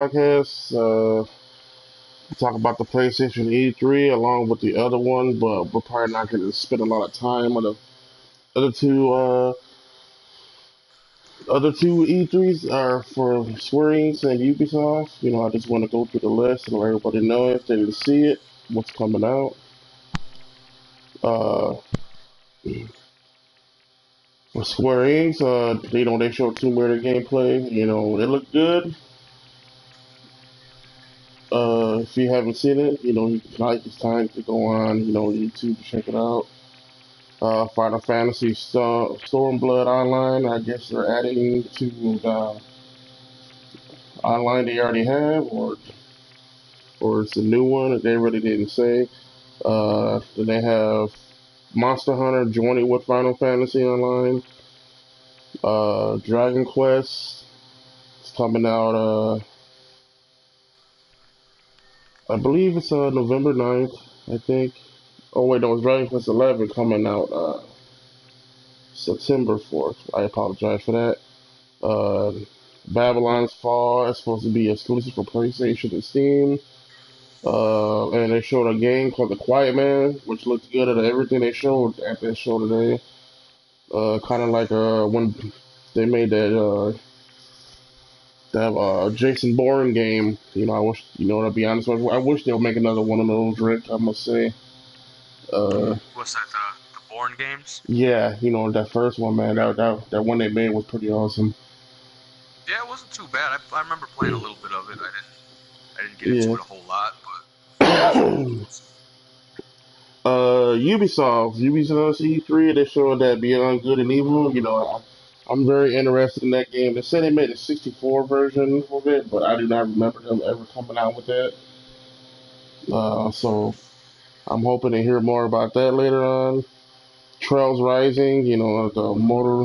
Podcast. Talk about the PlayStation E3 along with the other one, but we're probably not going to spend a lot of time on the other two. Other two E3s are for Square Enix and Ubisoft. I just want to go through the list and let everybody know if they didn't see it, what's coming out. Uh, for Square Enix, they showed Tomb Raider gameplay. It looked good. If you haven't seen it, tonight it's time to go on, YouTube to check it out. Final Fantasy Stormblood Online. I guess they're adding to the online they already have, or it's a new one that they really didn't say. Then they have Monster Hunter joining with Final Fantasy Online. Dragon Quest is coming out. I believe it's November 9th, I think. Oh wait, no, it's Dragon Quest 11 coming out September 4th. I apologize for that. Uh, Babylon's Fall is supposed to be exclusive for PlayStation and Steam. And they showed a game called The Quiet Man, which looked good at everything they showed at that show today. Kind of like when they made that Jason Bourne game. I wish, to be honest with you, I wish they'll make another one of those, Rick. I must say. Uh, What's that? The Bourne games? yeah, that first one, man. That one they made was pretty awesome. Yeah, it wasn't too bad. I remember playing a little bit of it. I didn't get into Yeah. it a whole lot, but it was pretty awesome. Ubisoft E3, they showed that Beyond Good and Evil. I'm very interested in that game. They said they made a 64 version of it, but I do not remember them ever coming out with that. So I'm hoping to hear more about that later on. Trails Rising, the motor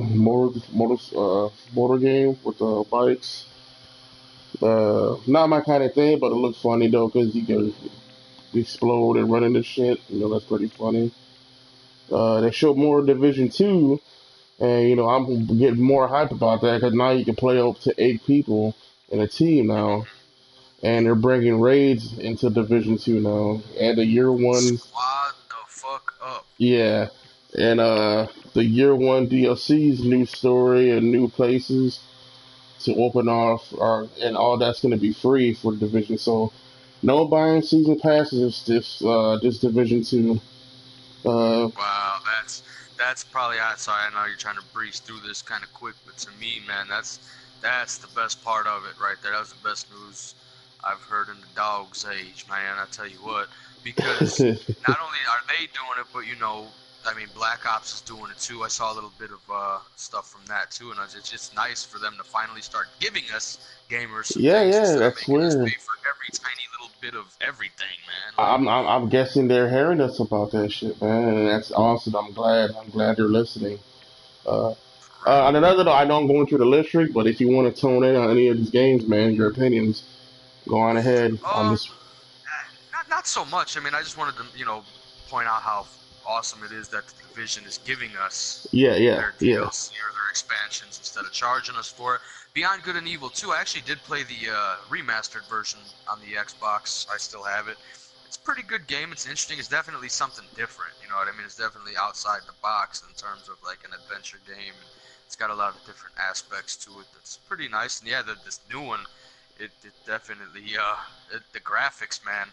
game with the bikes. Not my kind of thing, but it looks funny though because you can explode and run into shit. That's pretty funny. They showed more Division Two, and I'm getting more hype about that because now you can play up to 8 people in a team now, and they're bringing raids into Division Two now. And the year one, Squad the fuck up. yeah, and the year one DLC's new story and new places to open off, and all that's going to be free for the Division. So no buying season passes this Division Two. Uh, Wow, that's probably. Sorry, I know you're trying to breeze through this kind of quick, but to me, man, that's the best part of it right there. That was the best news I've heard in the dog's age, man. I tell you what, because not only are they doing it, but I mean, Black Ops is doing it too. I saw a little bit of stuff from that too, and it's just nice for them to finally start giving us gamers some yeah, things yeah, instead of that's making us weird. pay for every tiny little bit of everything, man. Like, I'm guessing they're hearing us about that shit, man, and that's awesome. I'm glad they're listening. Uh, for real. on another note, I know I'm going through the list, Rick, but if you want to tone in on any of these games, man, your opinions, go on ahead on Um, this. not so much. I mean, I just wanted to point out how awesome it is that the division is giving us Yeah, yeah, their yeah. DLC or their expansions instead of charging us for it. Beyond Good and Evil 2, I actually did play the remastered version on the Xbox. I still have it. It's a pretty good game. It's interesting. It's definitely something different. You know what I mean? It's definitely outside the box in terms of like an adventure game. And it's got a lot of different aspects to it. That's pretty nice. And yeah, this new one, it definitely the graphics, man.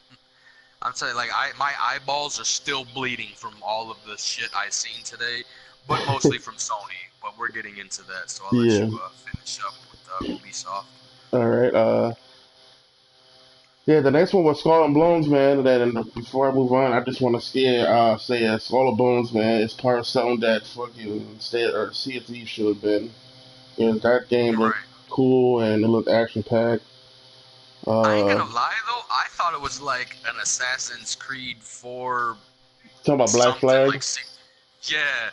I'm saying like my eyeballs are still bleeding from all of the shit I seen today, but mostly from Sony. But we're getting into that, so I'll let you Yeah. finish up with Ubisoft. All right. Yeah, the next one was Skull and Bones, man. And then before I move on, I just want to say Skull and Bones, man, is part of something that fucking State or Sea of Thieves should have been. That game looked Right. cool and it looked action packed. I ain't gonna Uh, lie though, I thought it was like an Assassin's Creed 4 talking about Black something Flag. like yeah,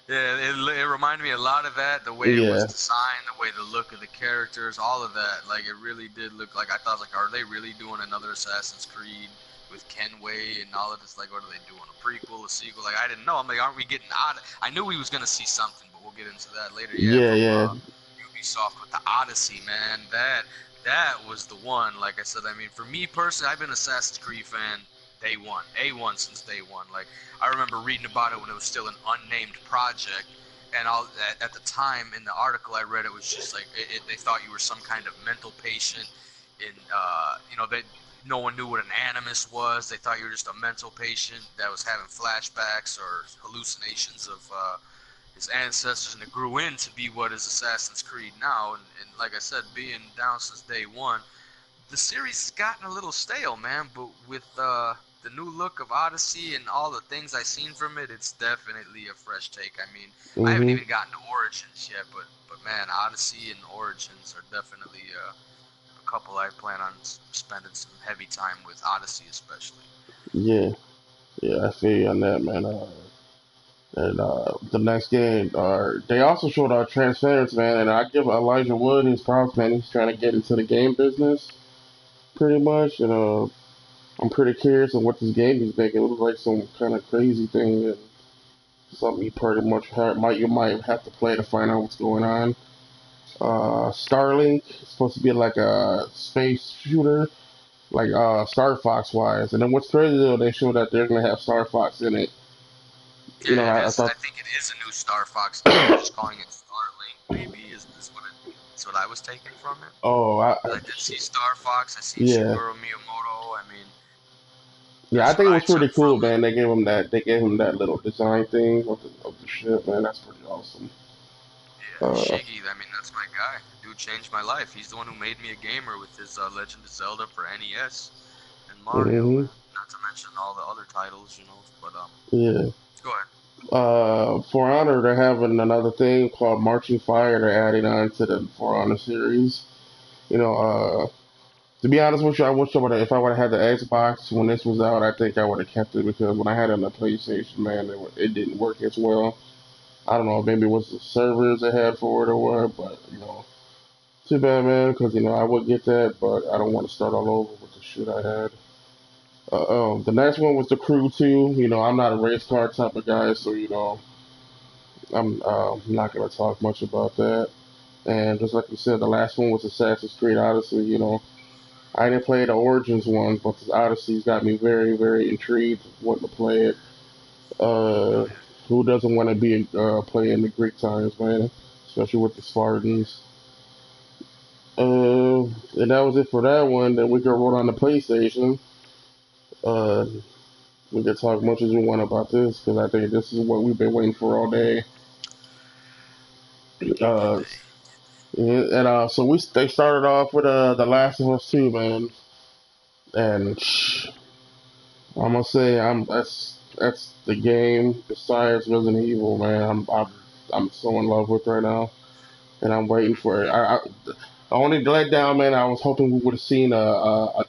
yeah. It reminded me a lot of that. The way it was Yeah, designed, the way the look of the characters, all of that. Like it really did look like I thought like, are they really doing another Assassin's Creed with Kenway and all of this? Like, what are they doing? A prequel, a sequel? Like I didn't know. I'm like, aren't we getting odd? I knew we was gonna see something, but we'll get into that later. Yeah, yeah, from yeah. Ubisoft with the Odyssey, man. that was the one. Like I said, I mean, for me personally, I've been Assassin's Creed fan day one, A1 since day one. Like I remember reading about it when it was still an unnamed project, and at the time in the article I read, it was just like they thought you were some kind of mental patient, in they no one knew what an animus was. They thought you were just a mental patient that was having flashbacks or hallucinations of his ancestors, and it grew into be what is Assassin's Creed now. And like I said, being down since day one, the series has gotten a little stale, man. But with the new look of Odyssey and all the things I've seen from it, it's definitely a fresh take. I mean, I haven't Hmm. even gotten to Origins yet, but man, Odyssey and Origins are definitely a couple I plan on spending some heavy time with. Odyssey especially. Yeah, yeah, I feel you on that, man. And the next game, they also showed our Transference, man. And I give Elijah Wood his props, man. He's trying to get into the game business, pretty much. And I'm pretty curious on what this game is making. It looks like some kind of crazy thing, and something you pretty much you might have to play to find out what's going on. Starlink is supposed to be like a space shooter, like Star Fox wise. And then what's crazy though, they showed that they're gonna have Star Fox in it. You know, Yeah, it I is. thought, I think it is a new Star Fox now. They're just calling it Starlink. Maybe is what it's what I was taking from it. oh, 'Cause I did see Star Fox. I seen yeah, Shigeru Miyamoto. I mean, yeah. I that's what think it I was pretty took from cool, it. man. They gave him that little design thing of the ship, man. That's pretty awesome. Yeah, Uh, Shiggy. I mean, that's my guy. Dude changed my life. He's the one who made me a gamer with his Legend of Zelda for NES and Mario, hmm. and not to mention all the other titles, you know. But Yeah. go ahead. For Honor, they're having another thing called Marching Fire. They're adding on to the For Honor series. You know, to be honest with you, I wish I would have. If I would have had the Xbox when this was out, I think I would have kept it because when I had it on the PlayStation, man, it didn't work as well. I don't know, maybe it was the servers they had for it or what, but too bad, man. Because I would get that, but I don't want to start all over with the shit I had. The next one was the Crew 2. I'm not a race car type of guy, so I'm not gonna talk much about that. And just like you said, the last one was Assassin's Creed Odyssey. I didn't play the Origins ones, but the Odyssey's got me very, very intrigued, wanting to play it. Uh, Oh yeah. who doesn't want to be playing the Greek times, man? Especially with the Spartans. And that was it for that one. Then we could roll on the PlayStation. Uh, we could talk much as we want about this because I think this is what we've been waiting for all day. All Uh, day. and so they started off with the Last of Us 2, man. And I'm gonna say that's the game besides Resident Evil, man. I'm so in love with right now, and I'm waiting for it. The only letdown, man. I was hoping we would have seen a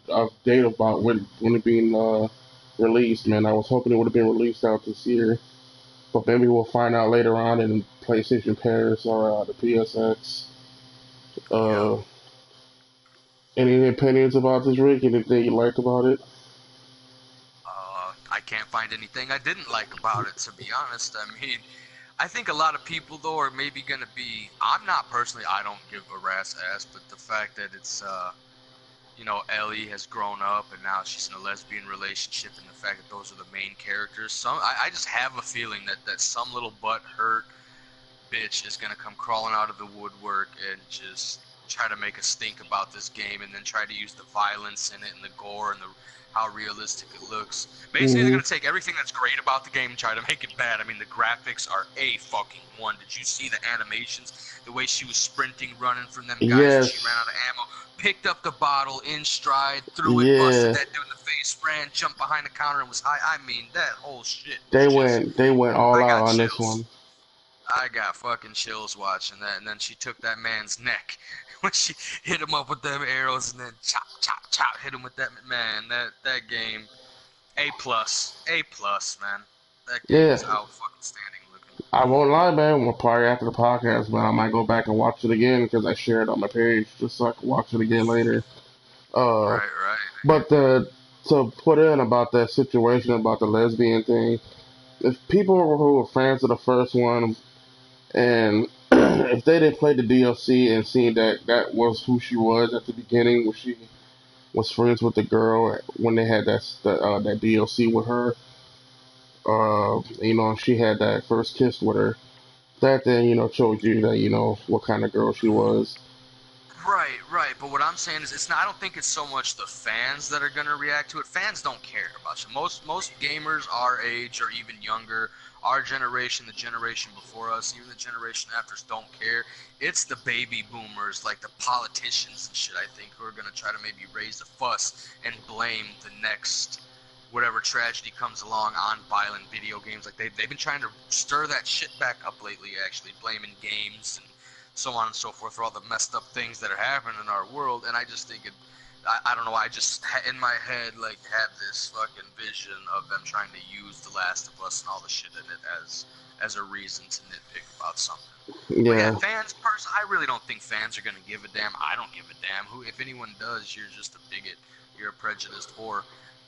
date about when it being released, man. I was hoping it would have been released out this year, but maybe we'll find out later on in PlayStation Paris or the PSX. Yep. Uh, any opinions about this, Rick? Anything you liked about it? I can't find anything I didn't like about it, to be honest. I mean, I think a lot of people though are maybe gonna be. I'm not personally. I don't give a rat's ass, but the fact that it's Ellie has grown up and now she's in a lesbian relationship, and the fact that those are the main characters. I just have a feeling that some little butt hurt bitch is gonna come crawling out of the woodwork and just try to make us think about this game, and then try to use the violence in it and the gore and the how realistic it looks. Basically, they're Hmm. gonna take everything that's great about the game and try to make it bad. I mean, the graphics are a fucking one. Did you see the animations? The way she was sprinting, running from them guys, and she ran Yes. out of ammo, picked up the bottle in stride, threw it, busted Yeah. that dude in the face, ran, jumped behind the counter, and was high. I mean, that whole shit was They just. went they went all I out got on this chills. one. I got fucking chills watching that, and then she took that man's neck when she hit him up with them arrows, and then chop, chop, chop, hit him with that man. That game, A plus, man. That game Yeah. is out fucking standing looking. I won't lie, man. We'll probably after the podcast, but I might go back and watch it again because I shared it on my page just so I can watch it again later. Uh, Right, right. but to put in about that situation about the lesbian thing, if people who are fans of the first one and if they didn't play the DLC and seeing that that was who she was at the beginning, when she was friends with the girl when they had that DLC with her, she had that first kiss with her. That then showed you that what kind of girl she was. Right, right. But what I'm saying is, it's not. I don't think it's so much the fans that are gonna react to it. Fans don't care about you. Most gamers our age or even younger, our generation, the generation before us, even the generation after us, don't care. It's the baby boomers, like the politicians and shit, I think, who are gonna try to maybe raise a fuss and blame the next whatever tragedy comes along on violent video games. Like they've been trying to stir that shit back up lately, actually blaming games and so on and so forth for all the messed up things that are happening in our world. And I just think I don't know, I just in my head like have this fucking vision of them trying to use The Last of Us and all the shit in it as a reason to nitpick about something. But yeah, Yeah, fans, I really don't think fans are gonna give a damn. I don't give a damn. Who, if anyone does, you're just a bigot. You're a prejudiced whore.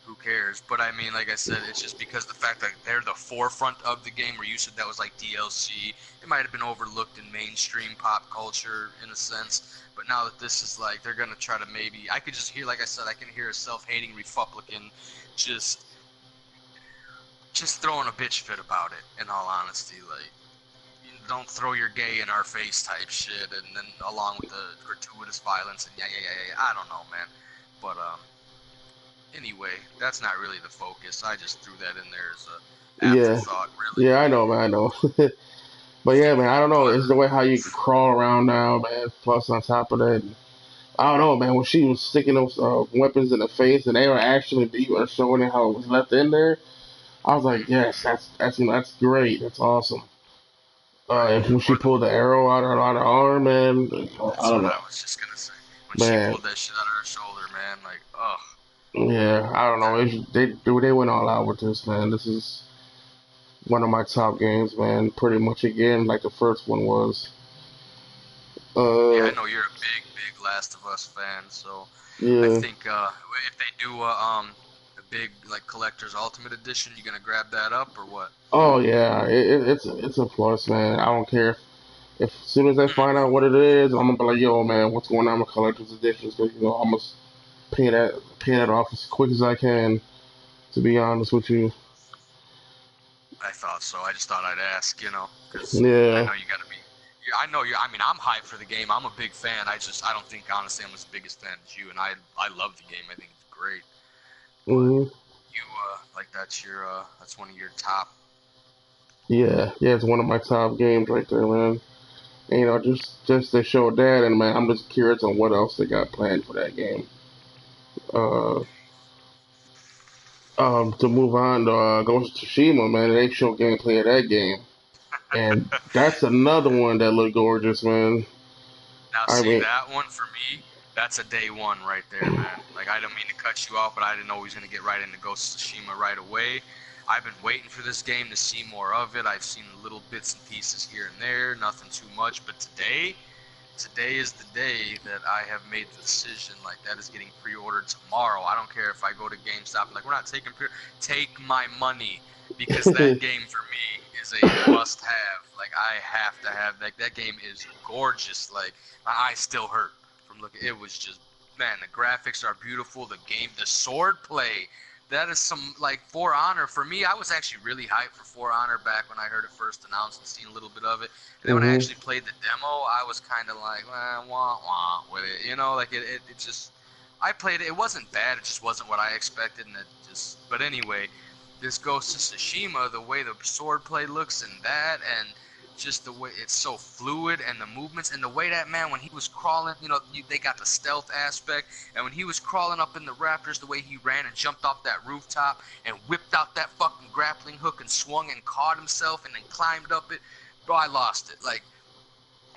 Who cares? But I mean, like I said, it's just because the fact that they're the forefront of the game, where you said that was like DLC, it might have been overlooked in mainstream pop culture in a sense. But now that this is like, they're gonna try to maybe, I could just hear, like I said, I can hear a self-hating Republican just throwing a bitch fit about it. In all honesty, like, you don't throw your gay in our face type shit, and then along with the gratuitous violence and yeah. I don't know, man. But anyway, that's not really the focus. I just threw that in there as a yeah, afterthought, really. yeah. I know, man. I know. But yeah, man. I don't know. But It's the way how you can crawl around now, man. Plus, on top of that, I don't know, man. When she was sticking those weapons in the face, and they were actually deep and showing it how it was left in there, I was like, yes, that's great. That's awesome. right, And when she or the pulled the arrow out her arm, man, I that's don't what know, I was just gonna say. When she man. pulled that shit out of her shoulder, man, like, ugh. Yeah, I don't know. That, They went all out with this, man. This is one of my top games, man. Pretty much again, like the first one was. yeah, Uh, I know you're a big Last of Us fan, so I yeah. think if they do a big like collector's Ultimate Edition, you gonna grab that up or what? Oh yeah, it's a plus, man. I don't care if as soon as I find Mhm. out what it is, I'm gonna be like, yo, man, what's going on with collector's editions? Because I'm gonna pay that off as quick as I can. To be honest with you, I thought so. I just thought I'd ask, because I yeah. know you got to be. I know you. I mean, I'm hyped for the game. I'm a big fan. I don't think honestly I'm as big as fan as you, and I love the game. I think it's great. But hmm you like that's one of your top. yeah, it's one of my top games right there, man. And, just to show that, and man, I'm just curious on what else they got planned for that game. Uh, to move on to Ghost of Tsushima, man, they show gameplay of that game, and that's another one that looked gorgeous, man. Now, I see mean, that one for me. That's a day one right there, man. Like I don't mean to cut you off, but I didn't know he was gonna get right into Ghost of Tsushima right away. I've been waiting for this game to see more of it. I've seen little bits and pieces here and there, nothing too much. But today is the day that I have made the decision. Like that is getting pre-ordered tomorrow. I don't care if I go to GameStop. Like we're not taking take my money because that game for me is a must-have. Like I have to have that game is gorgeous. Like my eyes still hurt from looking. It was just man, the graphics are beautiful. The game, the sword play. That is some like For Honor for me. I was actually really hyped for For Honor back when I heard it first announced and seen a little bit of it. And then when I hmm actually played the demo, I was kind of like, wah wah with it. Like it just. I played it. It wasn't bad. It just wasn't what I expected, and it just. But anyway, this Ghost of Tsushima, the way the swordplay looks and that, and just the way it's so fluid and the movements and the way that man when he was crawling, they got the stealth aspect, and when he was crawling up in the rafters, the way he ran and jumped off that rooftop and whipped out that fucking grappling hook and swung and caught himself and then climbed up it, bro, I lost it. Like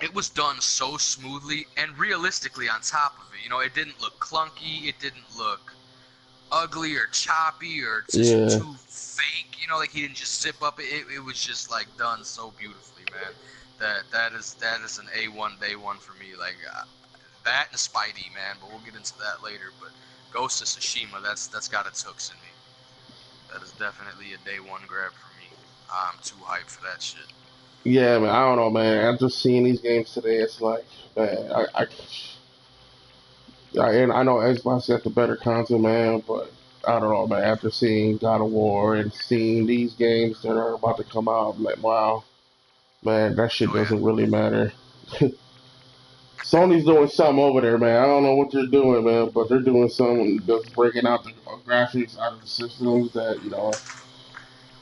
it was done so smoothly and realistically on top of it. It didn't look clunky. It didn't look ugly or choppy or just Yeah, too fake. Like he didn't just zip up. It was just like done so beautifully, man. That is an A1 day one for me. Like that and Spidey, man. But we'll get into that later. But Ghost of Tsushima, that's got its hooks in me. That is definitely a day one grab for me. I'm too hyped for that shit. Yeah, man. I don't know, man. After seeing these games today, it's like, man, and I know Xbox got the better console, man, but I don't know, man. After seeing God of War and seeing these games that are about to come out, I'm like, wow, man, that shit Oh yeah. doesn't really matter. Sony's doing something over there, man. I don't know what they're doing, man, but they're doing something that's breaking out the graphics out of the systems that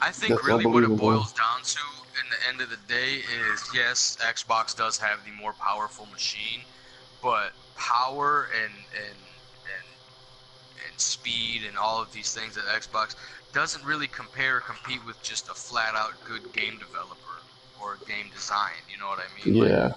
I think that's really what it unbelievable. boils down to in the end of the day is yes, Xbox does have the more powerful machine, but power and speed and all of these things at Xbox doesn't really compare or compete with just a flat out good game developer or game design. You know what I mean? Like Yeah,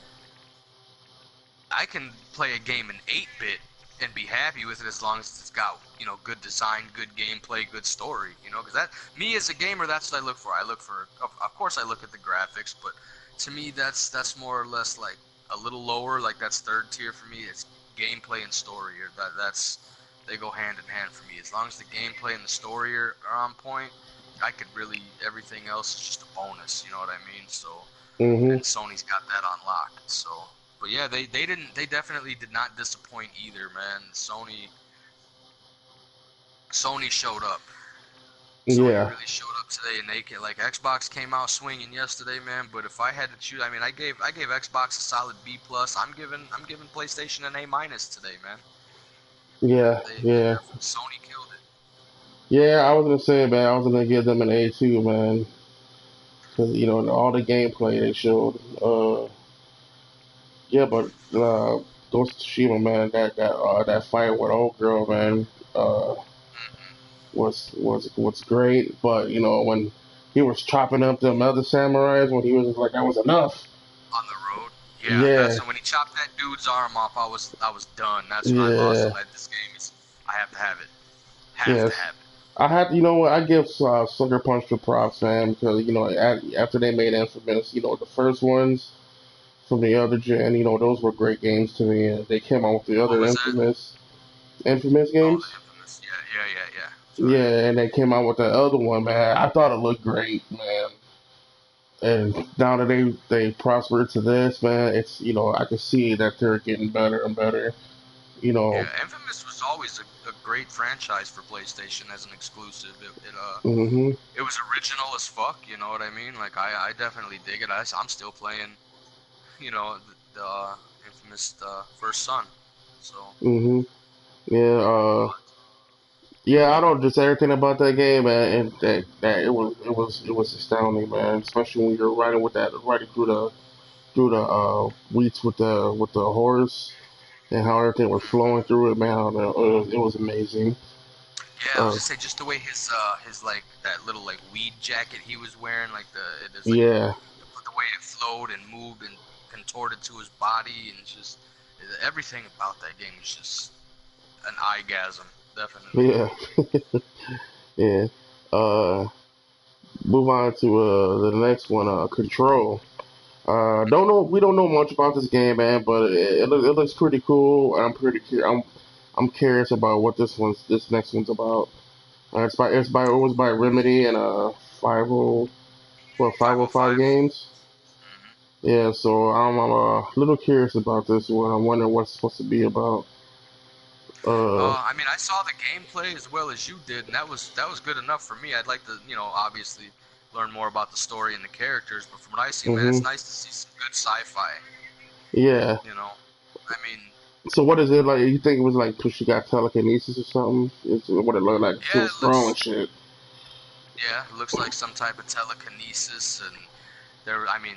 I can play a game in 8-bit and be happy with it as long as it's got good design, good gameplay, good story. Because that me as a gamer, that's what I look for. I look for, of course, I look at the graphics, but to me, that's more or less like a little lower. Like that's third tier for me. It's gameplay and story, or that's they go hand in hand for me. As long as the gameplay and the story are on point, I could really everything else is just a bonus. You know what I mean? So hmm and Sony's got that on lock. So, but yeah, they definitely did not disappoint either, man. Sony showed up. Sony yeah, really showed up today, and like Xbox came out swinging yesterday, man. But if I had to choose, I mean, I gave Xbox a solid B plus. I'm giving PlayStation an A minus today, man. yeah, They yeah, definitely Sony killed it. yeah. I was gonna say, man, I was gonna give them an A too, man, because all the gameplay they showed. Yeah, but Ghost of Tsushima, man, that fight with old girl, man, uh, Hmm. was great. But when he was chopping up them other samurais, when he was like, that was enough. On the road, yeah, Yeah, that's when he chopped that dude's arm off. I was done. That's when I lost yeah, it. Like this game is, I have to have it. Have to yes. have it. I had, you know what? I give Sucker Punch the props, man, because after they made Infamous, the first ones from the other gen, those were great games to me. And they came out with the What other was that? Infamous Oh, the games. infamous. Yeah, yeah, yeah, yeah. That's right. Yeah, and they came out with that other one, man. I thought it looked great, man. And now that they prospered to this, man, it's I can see that they're getting better and better. You know, Yeah, Infamous was always a great franchise for PlayStation as an exclusive. hmm It was original as fuck. You know what I mean? Like I definitely dig it. I'm still playing. The Infamous First Son. So, hmm yeah, but yeah. I don't just everything about that game, man, and that it was astounding, man. Especially when you're riding through the weeds with the horse and how everything was flowing mhm. through it, man. I don't know, it was amazing. Yeah, I was Uh, just say just the way his like that little like weed jacket he was wearing, like it is like yeah, the way it flowed and moved and contorted to his body, and just everything about that game is just an eyegasm, definitely. yeah, yeah. Uh, Move on to the next one, Control. Don't know. We don't know much about this game, man, but it looks pretty cool. I'm curious about what this next one's about. It was by Remedy and 50 505 505. games. Hmm. Yeah, so I'm a little curious about this one. I'm wondering what it's supposed to be about. Uh, I mean, I saw the gameplay as well as you did, and that was good enough for me. I'd like to, obviously learn more about the story and the characters, but from what I see, man, hmm it's nice to see some good sci-fi. Yeah. I mean, So what is it like? You think it was like she got telekinesis or something? It's what it looked like. She yeah, was throwing shit. it looks like some type of telekinesis, and I mean,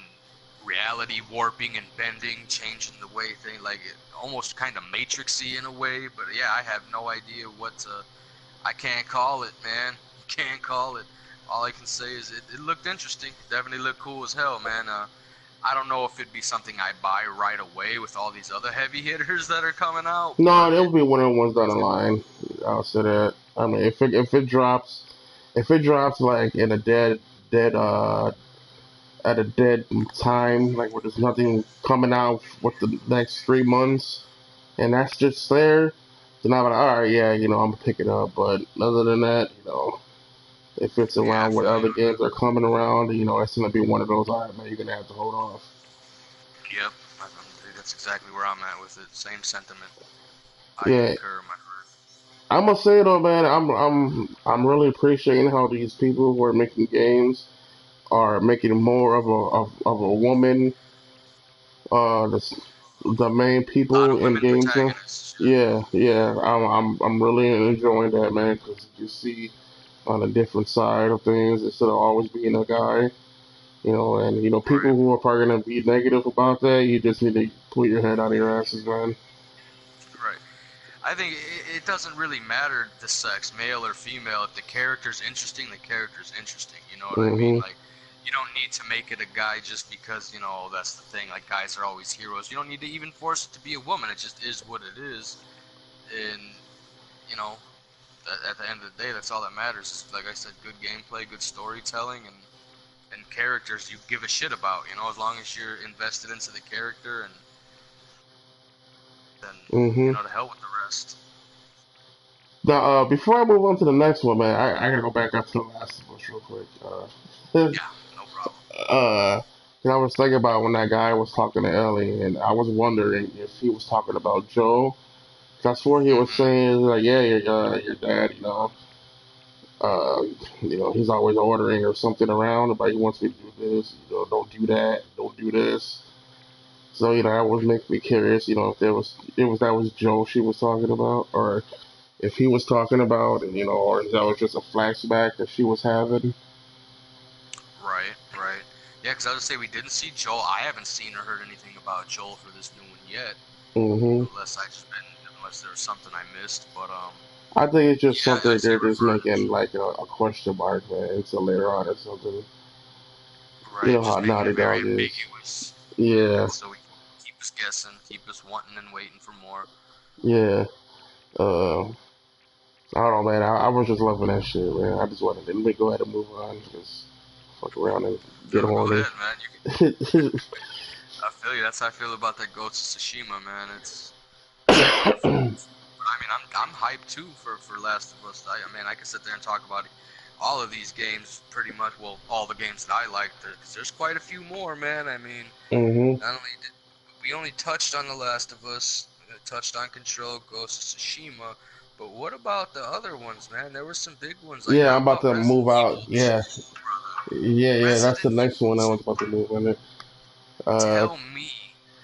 reality warping and bending, changing the way things, like almost kind of matrixy in a way. But yeah, I have no idea what to. I can't call it, man. Can't call it. All I can say is it looked interesting. It definitely looked cool as hell, man. I don't know if it'd be something I buy right away with all these other heavy hitters that are coming out, No, but it'll be one of the ones down the it's gonna be line. I'll say that. I mean, if it drops like in a dead at a dead time, like where there's nothing coming out with the next 3 months, and that's just there, then I'm like, all right, yeah, I'm gonna pick it up. But other than that, If it's Yeah, I around what feel you other on games are coming around, it's gonna be one of those. All right, man, you're gonna have to hold off. that. Yep, that's exactly where I'm at with it. Same sentiment. I Yeah, concur, my friend. I must say though, man, I'm really appreciating how these people who are making games are making more of a woman, the main A lot people of in women games now. protagonists. Yeah, yeah, I'm really enjoying that, man, because you see on a different side of things instead of always being a guy. And people Right, who are probably gonna be negative about that, you just need to pull your head out of your asses, man. right. I think it doesn't really matter the sex, male or female. If the character's interesting, the character's interesting. You know what I mean? Hmm. Like, you don't need to make it a guy just because, that's the thing. Like, guys are always heroes. You don't need to even force it to be a woman. It just is what it is. And, you know, at the end of the day, that's all that matters. Is, like I said, good gameplay, good storytelling, and characters you give a shit about. As long as you're invested into the character, and then, Hmm. to hell with the rest. Now, before I move on to the next one, man, I gotta go back up to the Last of Us real quick. Yeah, no problem. uh, I was thinking about when that guy was talking to Ellie, and I was wondering if he was talking about Joel. 'Cause I swore he was Hmm. saying like, yeah, your dad, uh, he's always ordering or something around, but he wants me to do this, don't do that, don't do this. So that was making me curious, if that was Joe she was talking about, or if he was talking about, and or if that was just a flashback that she was having. Right, right. Yeah, because I would say we didn't see Joel. I haven't seen or heard anything about Joel for this new one yet, Hmm. unless there was something I missed. But I think it's just yeah, I something see they're you just referring to making like a question mark, man, until later on or something. You right, know how just making Naughty it very Dog is. ambiguous. Yeah, Yeah, so we can keep us guessing, keep us wanting and waiting for more. yeah. I don't know, man. I was just loving that shit, man. I just wanted to let me go ahead and move on, just fuck around and get No, go horny. ahead, man. I feel you. That's how I feel about that Ghost of Tsushima, man. It's beautiful. I mean, I'm hyped too for Last of Us. I mean, I can sit there and talk about all of these games pretty much. Well, all the games that I like, because there's quite a few more, man. I mean, Hmm. not only did we only touched on The Last of Us, touched on Control, Ghost of Tsushima, but what about the other ones, man? There were some big ones. Like, Yeah, how I'm about about to Resident move out. Evil Yeah, 2, brother? yeah. That's the Resident next one I Evil was about to 2. move on it. Uh, Tell me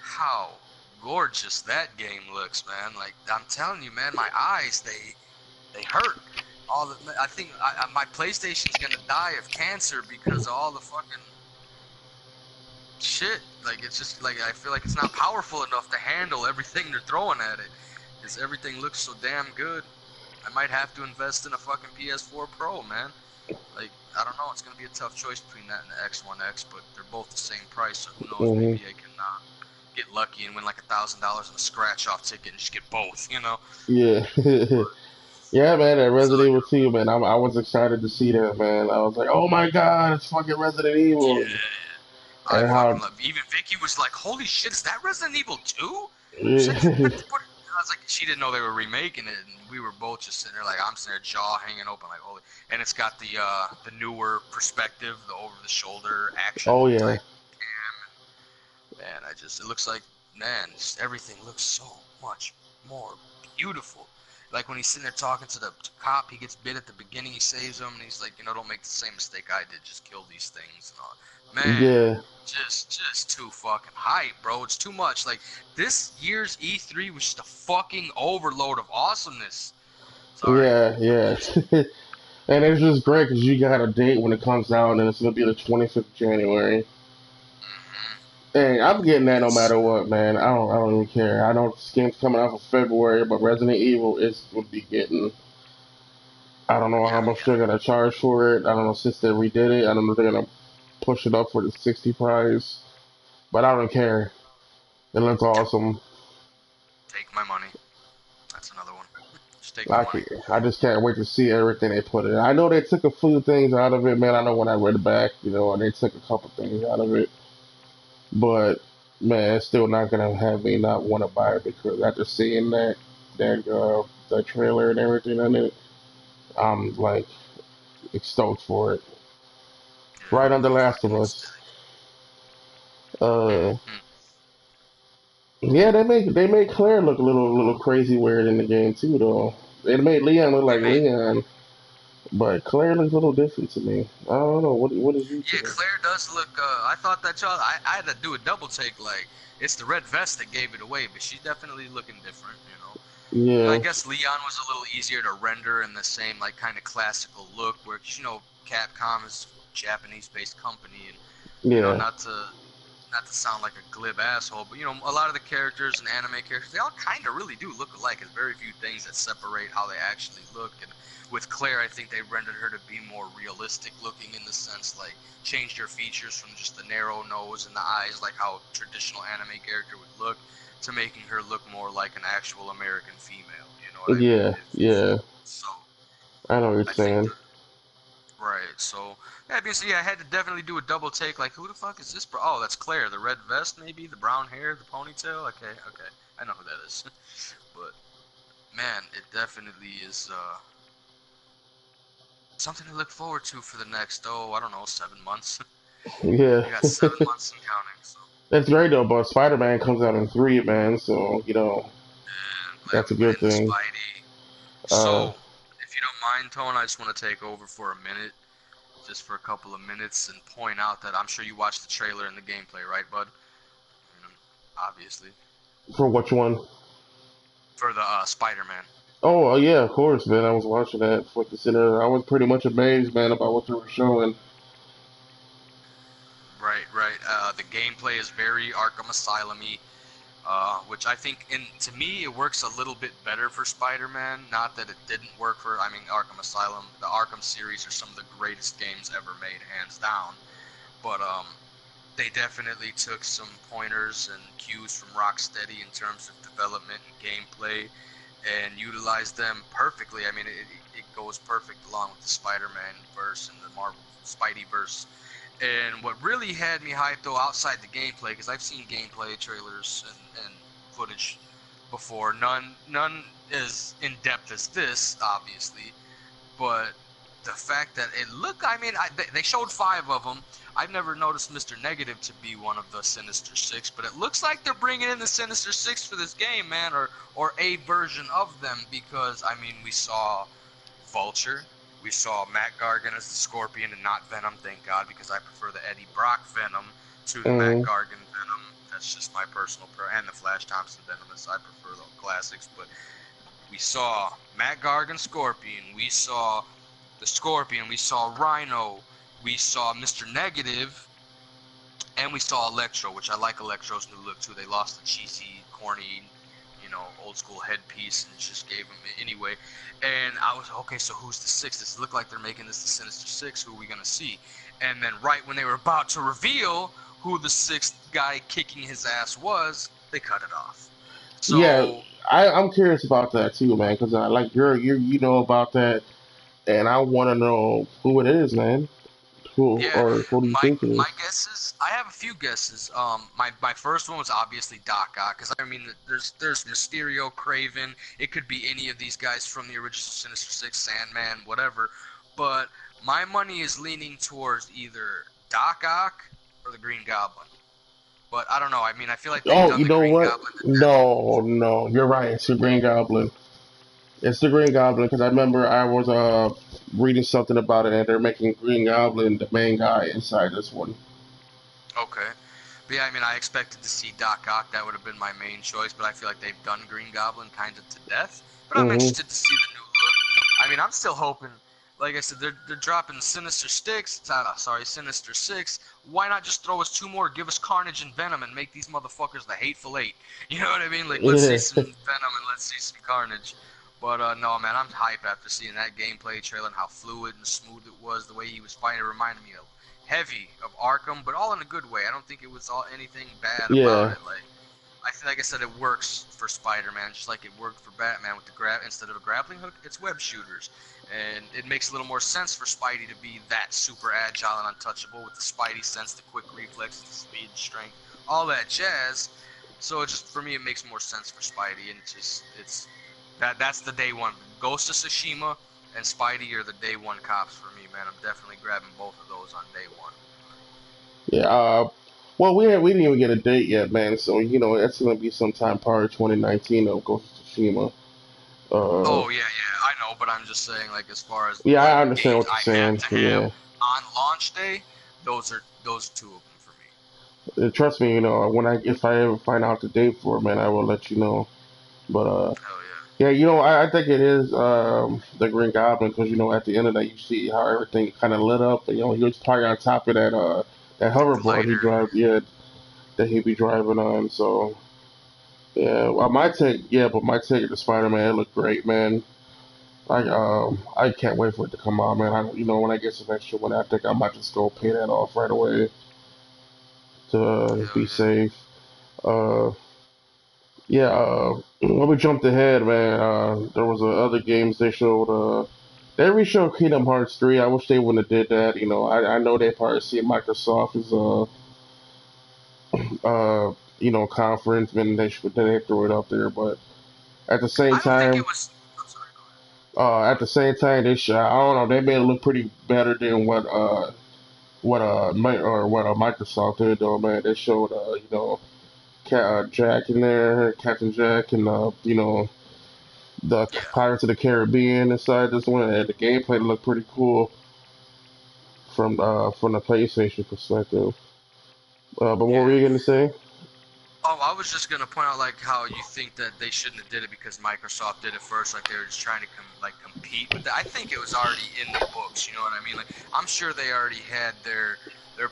how gorgeous that game looks, man. Like, I'm telling you, man, my eyes, they hurt. I think my PlayStation's gonna die of cancer because of all the fucking shit. Like, it's just like I feel like it's not powerful enough to handle everything they're throwing at it. Because everything looks so damn good. I might have to invest in a fucking PS4 Pro, man. Like, I don't know. It's gonna be a tough choice between that and the X1X, but they're both the same price. So who knows? hmm. Maybe I can get lucky and win like $1,000 on a scratch-off ticket and just get both. Yeah. But Yeah, man, that so Resident Evil 2, man. I was excited to see that, man. I was like, oh my god, it's fucking Resident Evil. yeah. I And fucking how, love. Even Vicky was like, "Holy shit, is that Resident Evil 2?" She's like, yeah, I was like, she didn't know they were remaking it, and we were both just sitting there like, I'm sitting there, jaw hanging open, like, holy. And it's got the newer perspective, the over-the-shoulder action oh yeah, type cam, and it looks like, man, just everything looks so much more beautiful. Like when he's sitting there talking to the cop, he gets bit at the beginning, he saves him, and he's like, don't make the same mistake I did, just kill these things and all. Man, yeah, just too fucking hype, bro. It's too much. Like this year's E3 was just a fucking overload of awesomeness. Sorry. yeah. And it's just great because you got a date when it comes out, and it's gonna be the 25th of January. Hmm. Hey, I'm getting that no It's matter what, man. I don't even care. I know this game's coming out for February, but Resident Evil is would be getting. I don't know how yeah, much yeah. they're gonna charge for it. I don't know since they redid it. I don't know if they're gonna push it up for the 60 price, but I don't care. It looks awesome. Take my money. That's another one. Just take my I money. can, I just can't wait to see everything they put in. I know they took a few things out of it, man. I know when I read it back, and they took a couple things out of it, but man, it's still not gonna have me not want to buy it because after seeing that trailer and everything on it, I'm like, stoked for it. Yeah, Right under I'm Last fucking of Us. ecstatic. Uh, Mm-hmm. yeah, they make Claire look a little crazy weird in the game too, though. It made Leon look They like made Leon, but Claire looks a little different to me. I don't know. What did you Yeah, think? Claire does look. I thought that y'all. I had to do a double take. Like it's the red vest that gave it away, but she's definitely looking different. And I Yeah, guess Leon was a little easier to render in the same like kind of classical look, where Capcom is a Japanese-based company, and yeah, not to sound like a glib asshole, but a lot of the characters and anime characters, they all kind of really do look alike. There's very few things that separate how they actually look. And with Claire, I think they rendered her to be more realistic looking in the sense like changed her features from just the narrow nose and the eyes, like how a traditional anime character would look, to making her look more like an actual American female. You know what I mean? yeah, yeah. So I know what you're I think saying. the Right. So yeah, basically, I had to definitely do a double take. Like, who the fuck is this? Oh, that's Claire. The red vest, maybe the brown hair, the ponytail. Okay, okay, I know who that is. But man, it definitely is something to look forward to for the next I don't know, 7 months. Yeah, We got 7 months and counting. So that's great though. But Spider-Man comes out in three, man. So yeah, I'm glad that's we a went good into thing. Spidey. Uh, So if you don't mind, Tone, I just want to take over for a minute. Just for a couple of minutes and point out that I'm sure you watched the trailer and the gameplay, right, bud? Obviously. for which one? For the Spider-Man. Oh, yeah, of course, man. I was watching that for the center. I was pretty much amazed, man, about what they were showing. Right, right. The gameplay is very Arkham Asylum-y, which I think, to me, it works a little bit better for Spider-Man. Not that it didn't work for, I mean, Arkham Asylum. The Arkham series are some of the greatest games ever made, hands down. But they definitely took some pointers and cues from Rocksteady in terms of development and gameplay, and utilized them perfectly. I mean, it goes perfect along with the Spider-Man verse and the Marvel Spidey verse. And what really had me hyped though, outside the gameplay, because I've seen gameplay trailers and footage before, none as in depth as this, obviously, but the fact that it looked, I mean, they showed 5 of them. I've never noticed Mr. Negative to be one of the Sinister Six, but it looks like they're bringing in the Sinister Six for this game, man, or a version of them, because I mean, we saw Vulture, we saw Matt Gargan as the Scorpion and not Venom, thank God, because I prefer the Eddie Brock Venom to the Matt Mm, Gargan Venom. That's just my personal and the Flash Thompson Venom, as I prefer the classics. But we saw Matt Gargan Scorpion, we saw the Scorpion, we saw Rhino, we saw Mr. Negative, and we saw Electro, which I like Electro's new look too. They lost the cheesy, corny, old school headpiece and just gave him anyway. And I was okay. So who's the sixth? Does it look like they're making this the Sinister Six? Who are we gonna see? And then right when they were about to reveal who the sixth guy kicking his ass was, they cut it off. yeah, So I'm curious about that too, man, because I like you know about that, and I want to know who it is, man. Who yeah, or who do you my think it my is? guesses. I have a few guesses. My first one was obviously Doc Ock, because I mean, there's Mysterio, Craven. It could be any of these guys from the original Sinister Six, Sandman, whatever. But my money is leaning towards either Doc Ock or the Green Goblin. But I don't know. I mean, I feel like they've Oh, done you the know Green what? Goblin to death. No, no, you're right. It's the Green Goblin. It's the Green Goblin because I remember I was reading something about it, and they're making Green Goblin the main guy inside this one. Okay. But yeah, I mean, I expected to see Doc Ock. That would have been my main choice, but I feel like they've done Green Goblin kind of to death. But I'm Hmm. interested to see the new look. I mean, I'm still hoping. Like I said, they're dropping Sinister Six. Sorry, Sinister Six. Why not just throw us 2 more? Give us Carnage and Venom, and make these motherfuckers the Hateful Eight. You know what I mean? Like, let's see Yeah, some Venom and let's see some Carnage. But no, man, I'm hyped after seeing that gameplay trailer and how fluid and smooth it was. The way he was fighting, it reminded me of Heavy of Arkham, but all in a good way. I don't think it was all anything bad about yeah, it. I feel like I said, it works for Spider-Man, just like it worked for Batman with the grab. Instead of a grappling hook, it's web shooters, and it makes a little more sense for Spidey to be that super agile and untouchable with the Spidey sense, the quick reflexes, the speed, strength, all that jazz. So it just for me, it makes more sense for Spidey, and it's that's the day one. Ghost of Tsushima and Spidey are the day one cops for me, man. I'm definitely grabbing both of those on day one. Yeah. Well, we didn't even get a date yet, man. So it's gonna be sometime prior to 2019 of Ghost of Tsushima. Uh, Oh yeah, I know, but I'm just saying, like, as far as yeah, what I understand games what you're I have saying. to have Yeah. on launch day, those two of them for me. Trust me, if I ever find out the date for it, man, I will let you know. But Hell yeah. yeah, I think it is the Green Goblin because at the end of that you see how everything kind of lit up. And, he was probably on top of that hoverboard he Glider. drive, yeah, that he be driving on. So yeah, well, my take to Spider Man, it looked great, man. I can't wait for it to come out, man. When I get some extra money, I think I might just go pay that off right away to Hell be yeah. safe. Uh, yeah, when we jumped ahead, man, there was other games they showed. They re-showed Kingdom Hearts 3. I wish they wouldn't have did that. I know they probably see Microsoft as conference, and they throw it up there. But at the same I don't think it time, was. I'm sorry. Go ahead. they I don't know, they made it look pretty better than what Microsoft did though, man. They showed Jack in there, Captain Jack, and the Yeah. Pirates of the Caribbean inside this one, and the gameplay looked pretty cool from the PlayStation perspective. But what were Yeah. you gonna say? Oh, I was just gonna point out like how you think that they shouldn't have did it because Microsoft did it first, like they were just trying to compete with it. I think it was already in the books. You know what I mean? Like I'm sure they already had their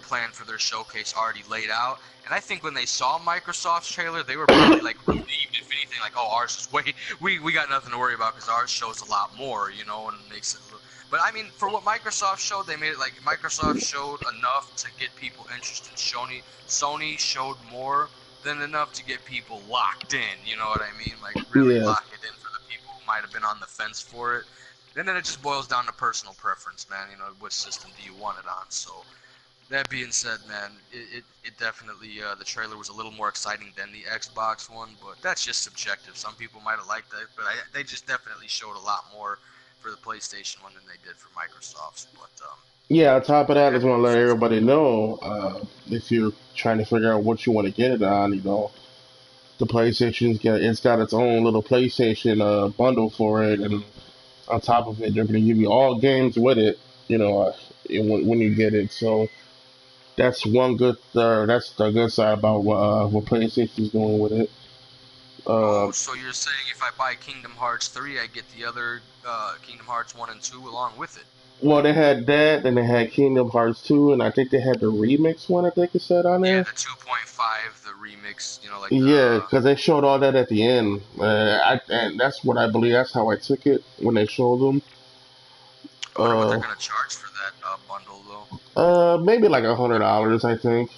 plan for their showcase already laid out. And I think when they saw Microsoft's trailer, they were probably like relieved, if anything, like, oh, ours is way we got nothing to worry about because ours shows a lot more, and makes it. But I mean, for what Microsoft showed, they made it like Microsoft showed enough to get people interested. Sony showed more than enough to get people locked in. You know what I mean? Like really Yeah, lock it in for the people who might have been on the fence for it. And then it just boils down to personal preference, man. Which system do you want it on? So that being said, man, it definitely the trailer was a little more exciting than the Xbox one, but that's just subjective. Some people might have liked that, but they just definitely showed a lot more for the PlayStation one than they did for Microsoft's. But yeah. On top of that, I that just want to being let said, everybody know if you're trying to figure out what you want to get it on, the it's got its own little PlayStation bundle for it, and on top of it, they're going to give you all games with it. When you get it, so that's one good. That's the good side about what PlayStation's doing with it. Uh, oh, so you're saying if I buy Kingdom Hearts 3, I get the other Kingdom Hearts 1 and 2 along with it? well, they had that, and they had Kingdom Hearts 2, and I think they had the remix one. I think it said on Yeah, there. the 2.5, the remix, like the. Yeah, because they showed all that at the end. And that's what I believe. That's how I took it when they showed them. I wonder what they're Uh, gonna charge for that bundle though. Maybe like $100, I think,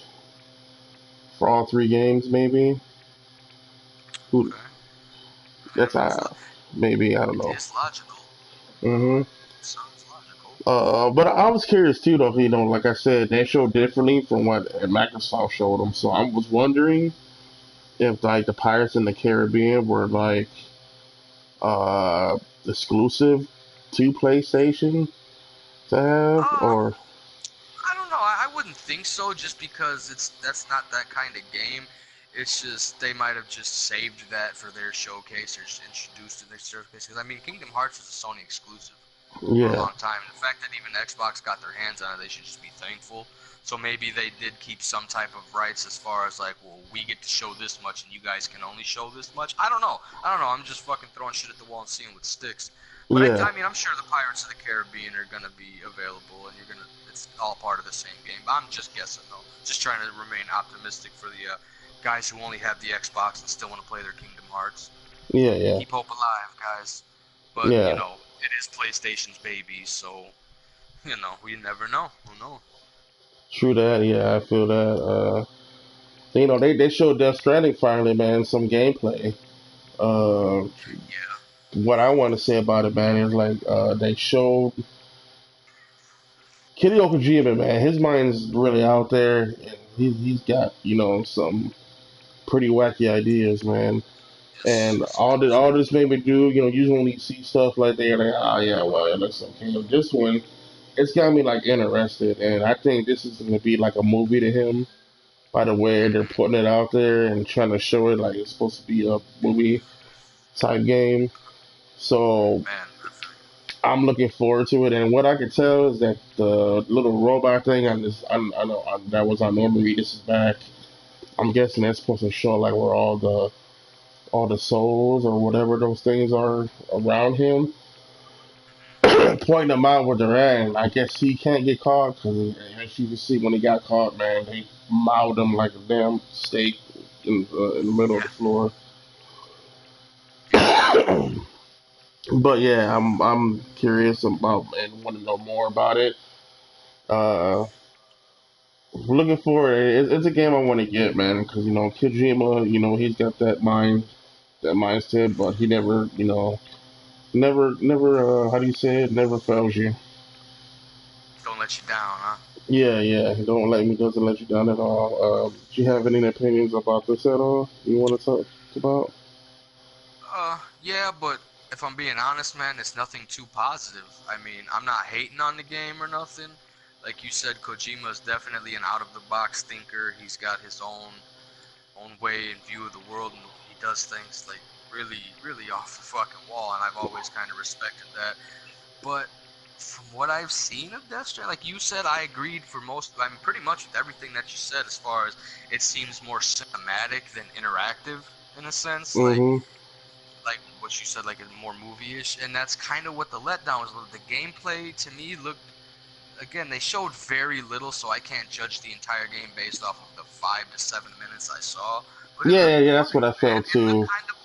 for all three games. Maybe. Who? Okay, I That's mean, maybe I don't it know. is logical. Hmm. It sounds logical. But I was curious too, though. Like I said, they showed differently from what Microsoft showed them. So I was wondering if like the Pirates in the Caribbean were like exclusive to PlayStation to have, Um, or I don't know. I wouldn't think so, just because that's not that kind of game. It's just they might have just saved that for their showcase or just introduced it in their showcase. Because I mean, Kingdom Hearts is a Sony exclusive for a yeah, long time. And the fact that even Xbox got their hands on it, they should just be thankful. So maybe they did keep some type of rights as far as like, well, we get to show this much and you guys can only show this much. I don't know. I don't know. I'm just fucking throwing shit at the wall and seeing what sticks. But yeah, I mean, I'm sure the Pirates of the Caribbean are gonna be available, and it's all part of the same game. I'm just guessing though. Just trying to remain optimistic for the guys who only have the Xbox and still want to play their Kingdom Hearts. yeah, yeah, Keep hope alive, guys. But yeah. it is PlayStation's baby, so we never know. Who knows? True that. Yeah, I feel that. They showed Death Stranding finally, man. Some gameplay. Uh, Yeah. what I want to say about it, man, is like they showed Hideo Kojima, man. His mind's really out there, and he's got some pretty wacky ideas, man. Yes, And yes, it does. all this made me do, usually when you see stuff like that, you're like, oh yeah, well, it looks okay. But this one, it's got me like interested, and I think this is gonna be like a movie to him. By the way, they're Hmm. putting it out there and trying to show it like it's supposed to be a movie type game. So Man, definitely. I'm looking forward to it. And what I can tell is that the little robot thing I know that was on Norman Reedus' back. I'm guessing that's supposed to show like where all the souls or whatever those things are around him, Hmm. pointing them out where they're at. And I guess he can't get caught because, as you can see, when he got caught, man, they mauled him like a damn steak in the middle of Yeah, the floor. yeah. But yeah, I'm curious about and want to know more about it. Uh, Looking forward. It's a game I want to get, man, because Kojima, he's got that mindset, but he never, never. How do you say it? Never fails you. Don't let you down, huh? Yeah, yeah. Doesn't let you down at all. Do you have any opinions about this at all? You want to talk about? Yeah, but if I'm being honest, man, it's nothing too positive. I mean, I'm not hating on the game or nothing. Like you said, Kojima is definitely an out of the box thinker. He's got his own way and view of the world, and he does things like really, really off the fucking wall. And I've always kind of respected that. But from what I've seen of Death Stranding, like you said, I agreed for most. I mean, pretty much with everything that you said, as far as it seems more cinematic than interactive in a sense. Mm-hmm. Like what you said, like it's more movie-ish, and that's kind of what the letdown was. The gameplay to me looked, again, they showed very little, so I can't judge the entire game based off of the 5 to 7 minutes I saw. But it Yeah, yeah, looked yeah. That's boring, what I man. felt It looked too. kind of,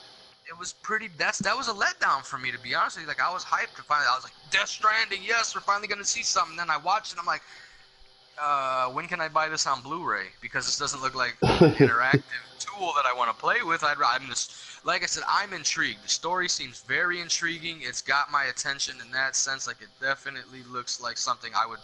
it was pretty. That was a letdown for me, to be honest with you. Like I was hyped to finally. I was like, Death Stranding, yes, we're finally gonna see something. Then I watched it, I'm like, when can I buy this on Blu-ray? Because this doesn't look like an interactive tool that I want to play with. I'm just, like I said, I'm intrigued. The story seems very intriguing. It's got my attention in that sense. Like it definitely looks like something I would.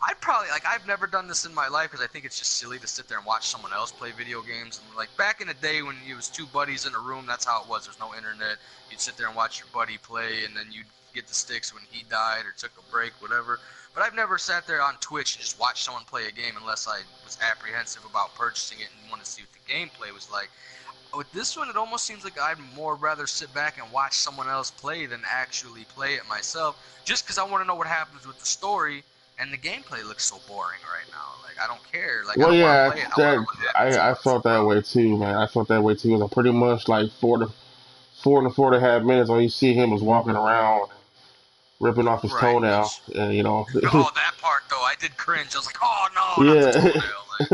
I'd probably like. I've never done this in my life because I think it's just silly to sit there and watch someone else play video games. And like back in the day when it was two buddies in a room, that's how it was. There's no internet. You'd sit there and watch your buddy play, and then you'd get the sticks when he died or took a break, whatever. But I've never sat there on Twitch and just watched someone play a game unless I was apprehensive about purchasing it and wanted to see what the gameplay was like. With this one, it almost seems like I'd more rather sit back and watch someone else play than actually play it myself, just because I want to know what happens with the story. And the gameplay looks so boring right now. Like I don't care. Like I Well, don't want to yeah, play it. I want to that know what happens and I what it's felt that about. way too, man. I felt that way too. It was pretty much like 4 and 4.5 minutes. All you see him was walking around, ripping off his Right. toenail, Which, and oh, that part though, I did cringe. I was like, oh no, not the yeah, toenail. Like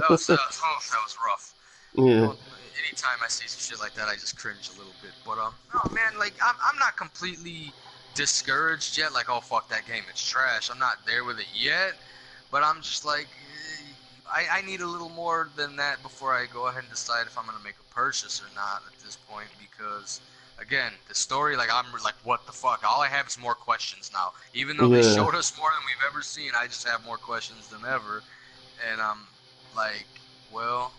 that was rough. yeah, Don't, anytime I see some shit like that, I just cringe a little bit. But no man, like I'm not completely discouraged yet. Like oh fuck that game, it's trash. I'm not there with it yet, but I'm just like I need a little more than that before I go ahead and decide if I'm gonna make a purchase or not at this point because. Again, the story, like I'm like, what the fuck? All I have is more questions now. Even though they yeah. showed us more than we've ever seen, I just have more questions than ever. And I'm like, well,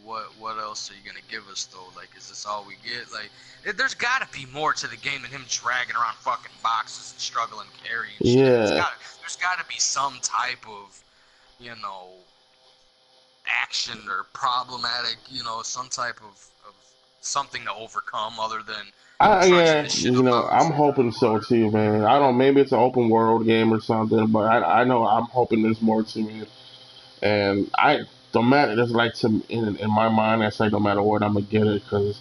what else are you gonna give us though? Like, is this all we get? Like, there's gotta be more to the game than him dragging around fucking boxes and struggling carrying shit. Yeah. There's gotta be some type of, you know, action or problematic, some type of something to overcome other than trudging Yeah, this shit up I'm mountains. hoping so too, man. I don't. Maybe it's an open world game or something, but I know I'm hoping there's more to it. And I don't matter. It's like in my mind, that's like no matter what, I'm gonna get it because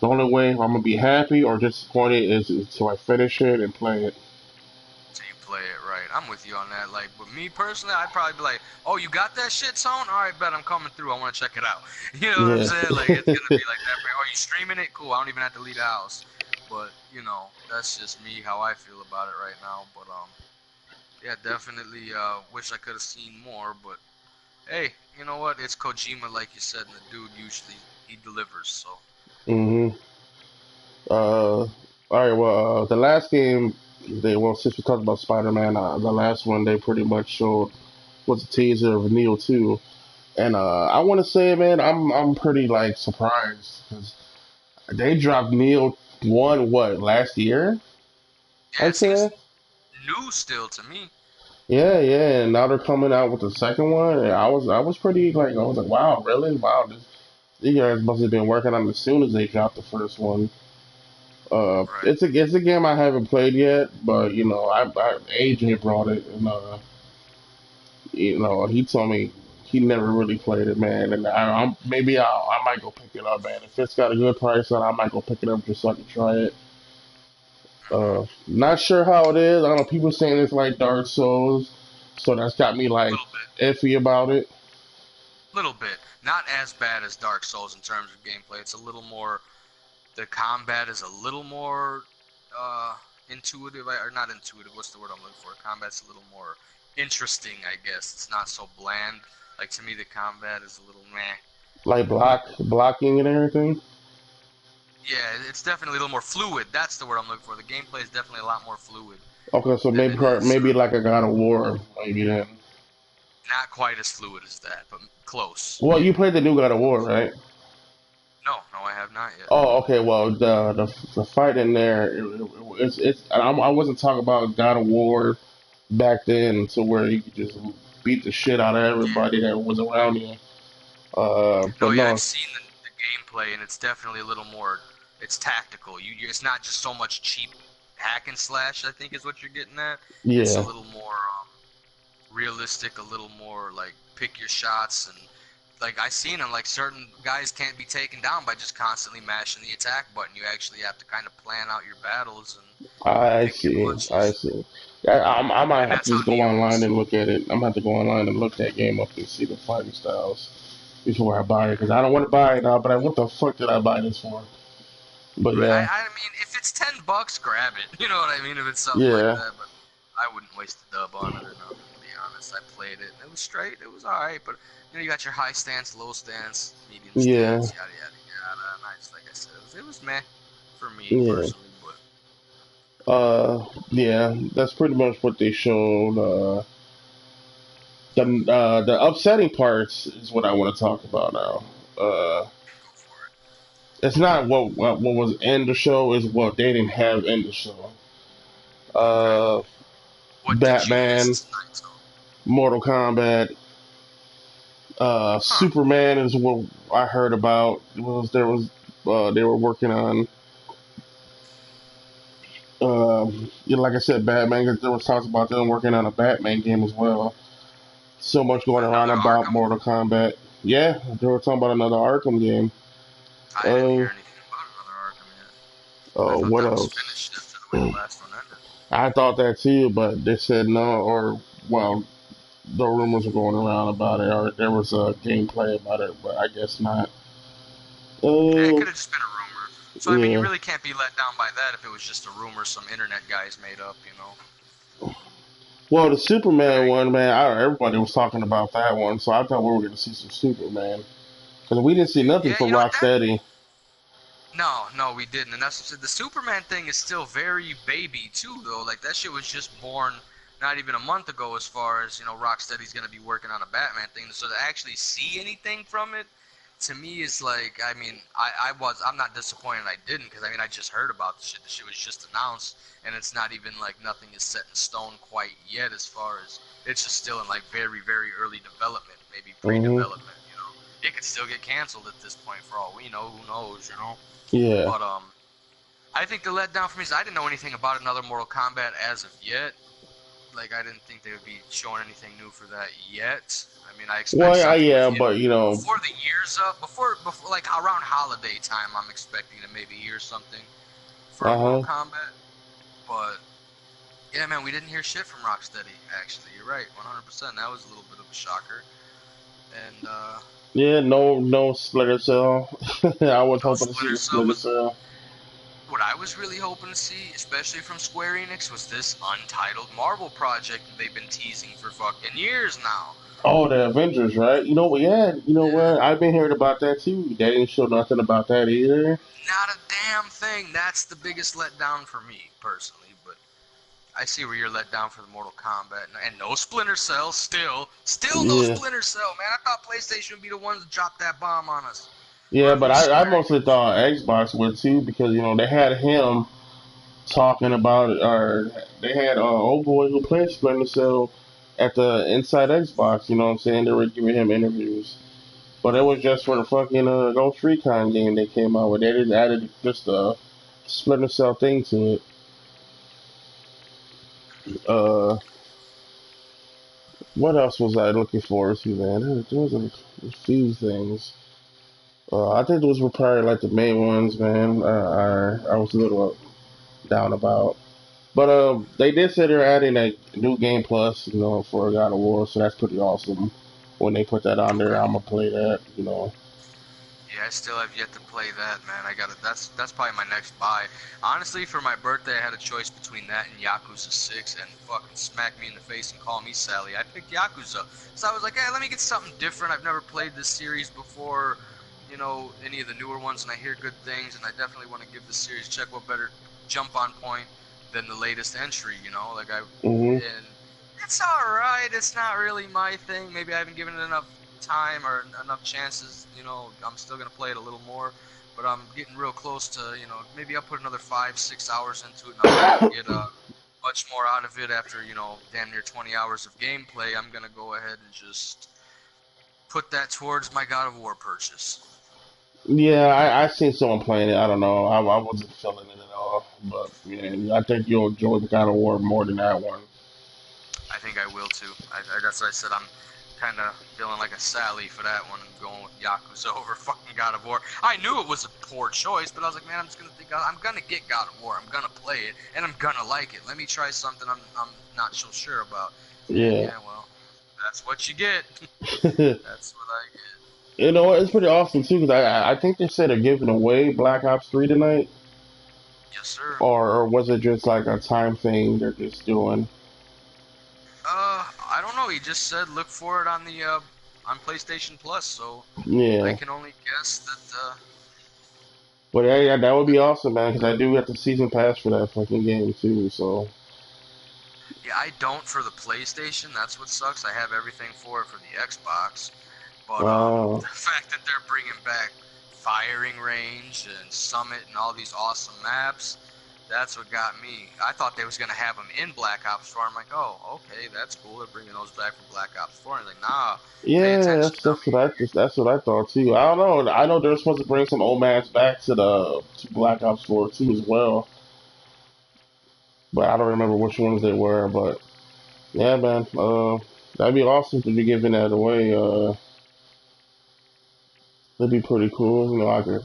the only way I'm gonna be happy or disappointed is until I finish it and play it. So you play it right. I'm with you on that. Like, with me personally, I'd probably be like, "Oh, you got that shit, son? All right, bet I'm coming through. I want to check it out." You know what I'm Yeah. saying? Like, it's gonna be like that. Are you streaming it? Cool. I don't even have to leave the house. But that's just me how I feel about it right now. But yeah, definitely wish I could have seen more. But hey, you know what? It's Kojima, like you said, and the dude usually he delivers. So hmm All right. Well, the last game since we talked about Spider-Man, the last one they pretty much showed was a teaser of Neo 2. And I want to say, man, I'm pretty like surprised because They dropped Neo one what last year? Yeah, I'd it seems say. new still to me. Yeah, yeah. And now they're coming out with the second one. And I was pretty like I was like, wow, really? Wow, these guys must have been working on it as soon as they dropped the first one. Right. It's a game I haven't played yet, but AJ brought it, and he told me he never really played it, man. And I might go pick it up, man. If it's got a good price on, it, I might go pick it up just so I can try it. Hmm. Not sure how it is. I don't know. People saying it's like Dark Souls, so that's got me like Little bit. iffy about it. Little bit. Not as bad as Dark Souls in terms of gameplay. It's a little more. The combat is a little more intuitive, or not intuitive. What's the word I'm looking for? Combat's a little more interesting, I guess. It's not so bland. Like to me, the combat is a little meh. Like blocking and everything. Yeah, it's definitely a little more fluid. That's the word I'm looking for. The gameplay is definitely a lot more fluid Okay, so than maybe it is. maybe like a God of War, maybe then. Not quite as fluid as that, but close. Well, you played the new God of War, right? No, no, I have not yet. Oh, okay. Well, the fight in there, it's. I wasn't talking about God of War back then, to where you could just beat the shit out of Yeah. everybody that was around you. No, But yeah, I've no, seen the gameplay, and it's definitely a little more. It's tactical. It's not just so much cheap hack and slash. I think is what you're getting at. It's a yeah, little more realistic, a little more like pick your shots, and like I seen them. Like certain guys can't be taken down by just constantly mashing the attack button. You actually have to kind of plan out your battles and I pick your see. I punches, see. I might and have to that's how just go Neo online is. and look at it. I'm gonna have to go online and look that game up and see the fighting styles before I buy it, because Yeah. I don't want to buy it now. But what the fuck did I buy this for? But Right. yeah, I mean, if it's $10, grab it. You know what I mean? If it's something like yeah, that, but I wouldn't waste a dub on it or nothing. To be honest, I played it and it was straight. It was all right, but you got your high stance, low stance, medium yeah, stance, yada yada yada. And like I said, it was meh for me yeah. personally, but Yeah, that's pretty much what they showed. The upsetting parts is what I want to talk about now. go for it. It's not what was in the show; is what they didn't have in the show. Okay. Uh, What did you miss Batman, tonight, so? Mortal Kombat, Huh. Superman is what I heard about. They were working on. Like I said, Batman. 'Cause there was talks about them working on a Batman game as well. So much going around Another about Arkham? Mortal Kombat. Yeah, they were talking about another Arkham game. I didn't Uh, hear anything about another Arkham yet. I thought what that was else? finished after the way the last one ended. I thought that too, but they said no, or well, the rumors were going around about it, or there was a gameplay about it, but I guess not. Yeah, it Uh, could have just been a rumor. So I mean, you yeah. really can't be let down by that if it was just a rumor some internet guys made up, you know. Well, the Superman Very. one, man, everybody was talking about that one, so I thought we were going to see some Superman. Because we didn't see nothing Yeah, from that. Rocksteady. No, no, we didn't, and that's the Superman thing is still very baby too, though. Like that shit was just born not even a month ago, as far as Rocksteady's gonna be working on a Batman thing. So to actually see anything from it, to me is like, I mean, I'm not disappointed I didn't, because I mean I just heard about the shit. The shit was just announced, and it's not even like nothing is set in stone quite yet, as far as it's just still in like very very early development, maybe Hmm. pre-development. It could still get canceled at this point for all we know. Who knows? Yeah. But I think the letdown for me is I didn't know anything about another Mortal Kombat as of yet. Like I didn't think they would be showing anything new for that yet. I mean, I expect Well, something yeah, within but before the year's up, before like around holiday time. I'm expecting to maybe hear something for a uh Mortal huh. Kombat. But yeah, man, we didn't hear shit from Rocksteady. Actually, you're right, 100%. That was a little bit of a shocker. And Yeah, no Splinter Cell. I was no hoping to see Splinter the Cell Splinter was Cell. what I was really hoping to see, especially from Square Enix, was this untitled Marvel project that they've been teasing for fucking years now. Oh, the Avengers, right? You know what? Yeah, you know Yeah. what? I've been hearing about that too. They didn't show nothing about that either. Not a damn thing. That's the biggest letdown for me, personally. But I see where you're let down for the Mortal Kombat. And no Splinter Cell, still no Yeah, Splinter Cell, man. I thought PlayStation would be the ones to drop that bomb on us. Yeah, Whoever but was I Square mostly Enix. thought Xbox would too because they had him talking about it, or they had old boy who played Splinter Cell at the Inside Xbox. You know what I'm saying? They were giving him interviews, but it was just for the fucking Ghost Recon game they came out with. They just added just a Splinter Cell thing to it. Uh, what else was I looking forward to, man? There was a few things. I think those were probably like the main ones, man. I was a little down about. But they did say they're adding a new game plus, for God of War, so that's pretty awesome. When they put that on there, Okay. I'm gonna play that. Yeah, I still have yet to play that, man. I got to That's probably my next buy. Honestly, for my birthday, I had a choice between that and Yakuza 6, and fucking smack me in the face and call me Sally. I picked Yakuza, so I was like, hey, let me get something different. I've never played this series before, any of the newer ones, and I hear good things, and I definitely want to give this series a check. What better jump on point than the latest entry? Hmm. And it's all right. It's not really my thing. Maybe I haven't given it enough time or enough chances. I'm still gonna play it a little more, but I'm getting real close to, maybe I'll put another 5, 6 hours into it, and I'll really get much more out of it after, damn near 20 hours of gameplay. I'm gonna go ahead and just put that towards my God of War purchase. Yeah, I seen someone playing it. I don't know. I wasn't feeling it at all. But yeah, I think you'll enjoy the God of War more than that one. I think I will too. That's what I said. I'm kind of feeling like a Sally for that one. I'm going with Yakuza over fucking God of War. I knew it was a poor choice, but I was like, man, I'm gonna get God of War. I'm gonna play it, and I'm gonna like it. Let me try something I'm not so sure about. And Yeah. yeah, well, that's what you get. That's what I get. It's pretty awesome too because I think they said they're giving away Black Ops 3 tonight, Yes, sir. or was it just like a time thing they're just doing? I don't know. He just said look for it on PlayStation Plus, so I Yeah. can only guess that But yeah, that would be awesome, man, because I do get the season pass for that fucking game too. So, Yeah, I don't for the PlayStation. That's what sucks. I have everything for it for the Xbox. But wow. the fact that they're bringing back Firing Range and Summit and all these awesome maps, that's what got me. I thought they was gonna have them in Black Ops 4. I'm like, oh, okay, that's cool. They're bringing those back from Black Ops 4. And like, nah, pay Yeah, attention, that's dummy. what that's what I thought too. I don't know. I know they're supposed to bring some old maps back to Black Ops 4 too as well, but I don't remember which ones they were. But yeah, man, that'd be awesome to be giving that away. That'd be pretty cool. I could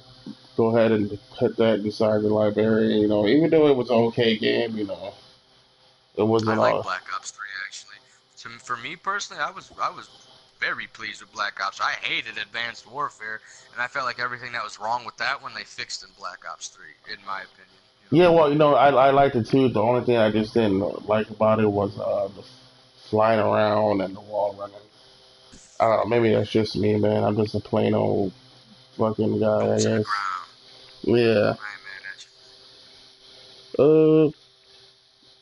go ahead and put that inside the library. Even though it was an okay game, it I wasn't like all. Black Ops 3 actually. For me personally, I was very pleased with Black Ops. I hated Advanced Warfare, and I felt like everything that was wrong with that one they fixed in Black Ops 3, in my opinion. Yeah, well, I liked it too. The only thing I just didn't like about it was the flying around and the wall running. I don't know. Maybe that's just me, man. I'm just a plain old fucking guy, Go I to the guess. ground. Yeah. I ain't mad at you. Uh,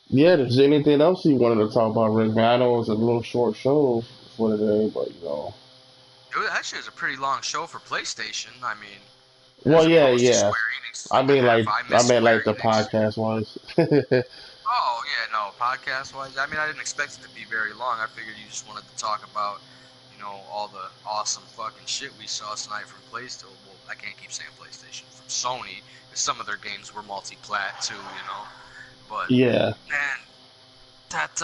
yeah. Is there anything else you wanted to talk about, Rick? Man, I know it was a little short show for today, but Actually, it was a pretty long show for PlayStation. I mean, as Well, yeah, opposed to yeah. Square Enix's 2.5. I I miss mean, Square like the Enix. podcast wise. Oh yeah, no, podcast wise. I mean, I didn't expect it to be very long. I figured you just wanted to talk about, all the awesome fucking shit we saw tonight from PlayStation. Well, I can't keep saying PlayStation from Sony, because some of their games were multi-plat too. But Yeah. man, that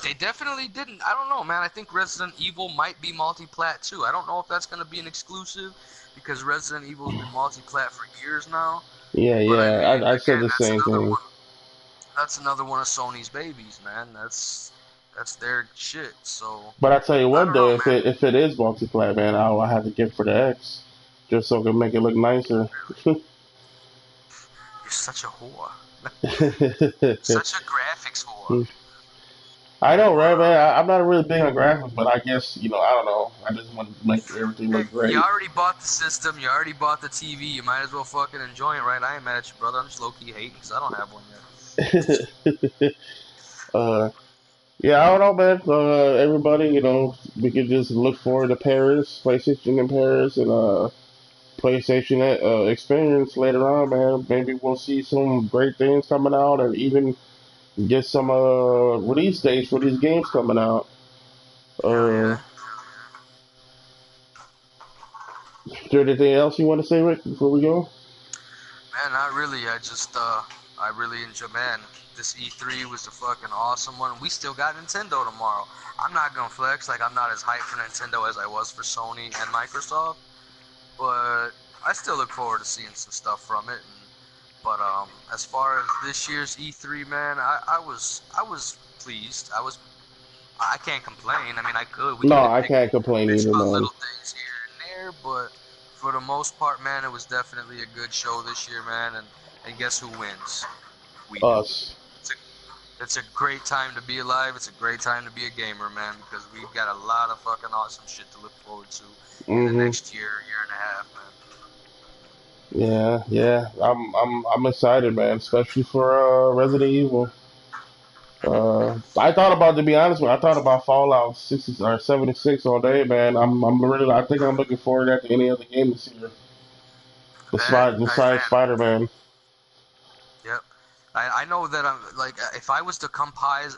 they definitely didn't. I don't know, man. I think Resident Evil might be multi-plat too. I don't know if that's gonna be an exclusive because Resident Evil's been multi-plat for years now. Yeah, But I yeah. mean, I said again, the same thing. that's another one of Sony's babies, man. That's their shit. So But I tell you I what, don't know, though, if man. it is multi-plat, man, I have to get for the X, just so it can make it look nicer. You're such a whore. I Such a graphics whore. know, But right, man? I'm not really big on graphics, but I guess I don't know. I just want to make everything hey, look you great. already bought the system. You already bought the TV. You might as well fucking enjoy it, right? I ain't mad at you, brother. I'm just low key hating because I don't have one yet. uh, yeah, I don't know, man. Everybody, we can just look forward to Paris, PlayStation in Paris, and PlayStation experience later on, man. Maybe we'll see some great things coming out, and even get some release dates for these games coming out. Hell Uh, yeah. is there anything else you want to say, Rick, before we go? Man, not really. I really enjoy. Man, this E3 was a fucking awesome one. We still got Nintendo tomorrow. I'm not gonna flex like I'm not as hyped for Nintendo as I was for Sony and Microsoft, but I still look forward to seeing some stuff from it. But as far as this year's E3, man, I was pleased. I can't complain. I mean, I could. We No, could I nitpick can't complain bitch either, about man. little things here and there, but for the most part, man, it was definitely a good show this year, man. And guess who wins? We do. Us. It's a it's a great time to be alive. It's a great time to be a gamer, man, because we've got a lot of fucking awesome shit to look forward to in the Hmm. next year and a half, man. Yeah, yeah. I'm excited, man, especially for Resident Evil. I thought about, to be honest with you, I thought about Fallout 60 or 76 all day, man. I think I'm looking forward to that to any other game this year. Hey, Besides man. Spider-Man. Yep. I know that I'm like if I was to comprise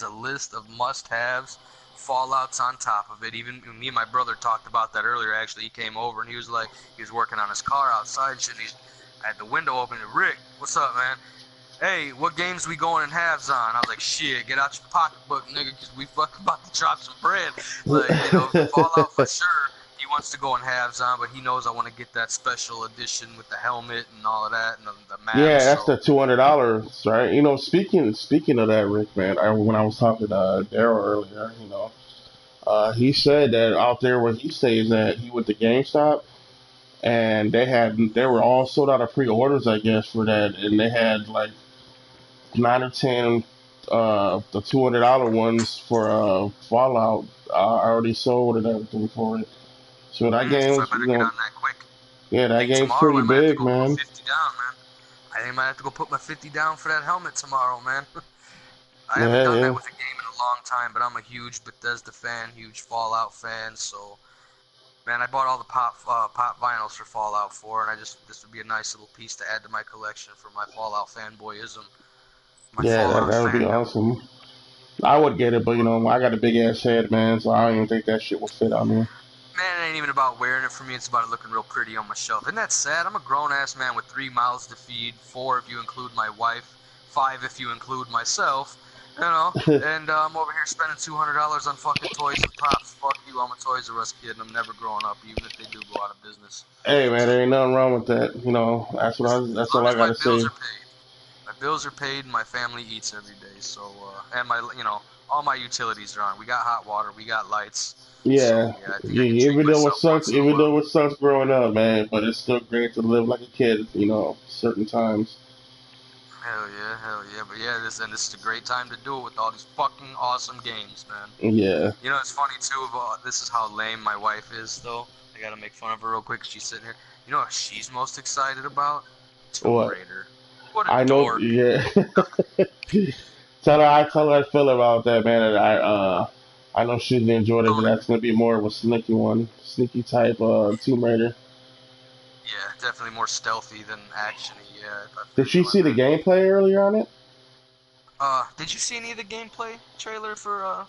a list of must-haves, Fallout's on top of it. Even me and my brother talked about that earlier. Actually, he came over and he was like, he was working on his car outside and shit. And I had the window open. And Rick, what's up, man? Hey, what games we going in halves on? I was like, shit, get out your pocketbook, nigga, because we fucking about to drop some bread. Like, Fallout for sure. He wants to go in halves on, but he knows I want to get that special edition with the helmet and all of that and the maps. Yeah, that's So the $200, right? Speaking of that, Rick, man, when I was talking to Daryl earlier, he said that out there where he stays at, he went to GameStop, and they were all sold out of pre-orders, I guess, for that, and they had like 9 or 10 the $200 ones for Fallout already sold and everything for it. So that so I game's, better get on that quick. yeah, I that think game's tomorrow pretty I might have to big, go put man. 50 down, man. I think I might have to go put my 50 down for that helmet tomorrow, man. I haven't Yeah, done that yeah, with a game in a long time, but I'm a huge Bethesda fan, huge Fallout fan, so man, I bought all the pop vinyls for Fallout 4, and this would be a nice little piece to add to my collection for my Fallout fanboyism, my yeah, Fallout that would be fandom. awesome. I would get it, but I got a big ass head, man, so I don't even think that shit will fit on me. Man, it ain't even about wearing it for me. It's about it looking real pretty on my shelf. Isn't that sad? I'm a grown ass man with 3 mouths to feed, four if you include my wife, five if you include myself. And I'm over here spending $200 on fucking toys and pops. Fuck you, I'm a Toys R Us kid, and I'm never growing up, even if they do go out of business. Hey, man, there ain't nothing wrong with that. That's As all long I as my gotta bills say. are paid. My bills are paid and my family eats every day. So, and all my utilities are on. We got hot water, we got lights. So, Yeah, yeah, I think I can yeah, treat myself once in a even while. though it sucks growing up, man, but it's still great to live like a kid, certain times. Hell yeah. But yeah, this is a great time to do it with all these fucking awesome games, man. Yeah. It's funny too. This is how lame my wife is, though. I gotta make fun of her real quick. She's sitting here. You know what she's most excited about? Tomb What? Raider. What a I know. dork. Yeah. Tell her I feel about that, man. And I know she's gonna enjoy it, but Totally. that's gonna be more of a sneaky one, sneaky type Tomb Raider. Yeah, definitely more stealthy than actiony. Yeah, I Did feel you she on see the that. gameplay earlier on it? Did you see any of the gameplay trailer for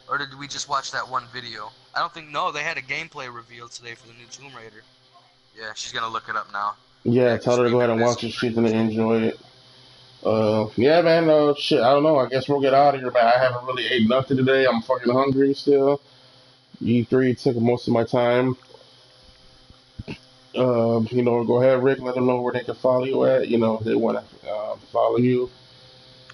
or did we just watch that one video? I don't think no. They had a gameplay reveal today for the new Tomb Raider. Yeah, she's gonna look it up now. Yeah, Yeah, tell 'cause her to go we've ahead been and busy watch it. She's gonna lately. enjoy it. Yeah, man. Shit. I don't know. I guess we'll get out of here, man. I haven't really ate nothing today. I'm fucking hungry still. E3 took most of my time. Go ahead, Rick. Let them know where they can follow you at. If they want to follow you.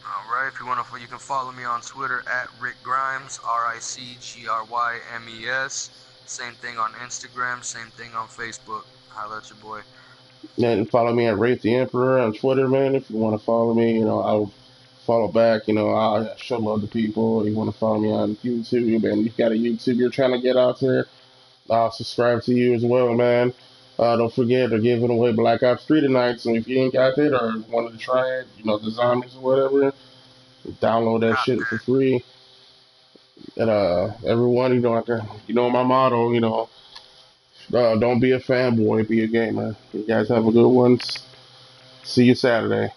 All right, if you want to, you can follow me on Twitter at Rick Grimes, RICGRYMES. Same thing on Instagram. Same thing on Facebook. Holla at your boy. And follow me at Rate the Emperor on Twitter, man. If you want to follow me, I'll follow back. I'll show love to people. You want to follow me on YouTube, and you've got a YouTube you're trying to get out there. I'll subscribe to you as well, man. Don't forget they're giving away Black Ops 3 tonight. So if you ain't got it or wanted to try it, the zombies or whatever, download that Copy shit for that. free. And everyone, my motto, Don't be a fanboy, be a gamer. You guys have a good one. See you Saturday.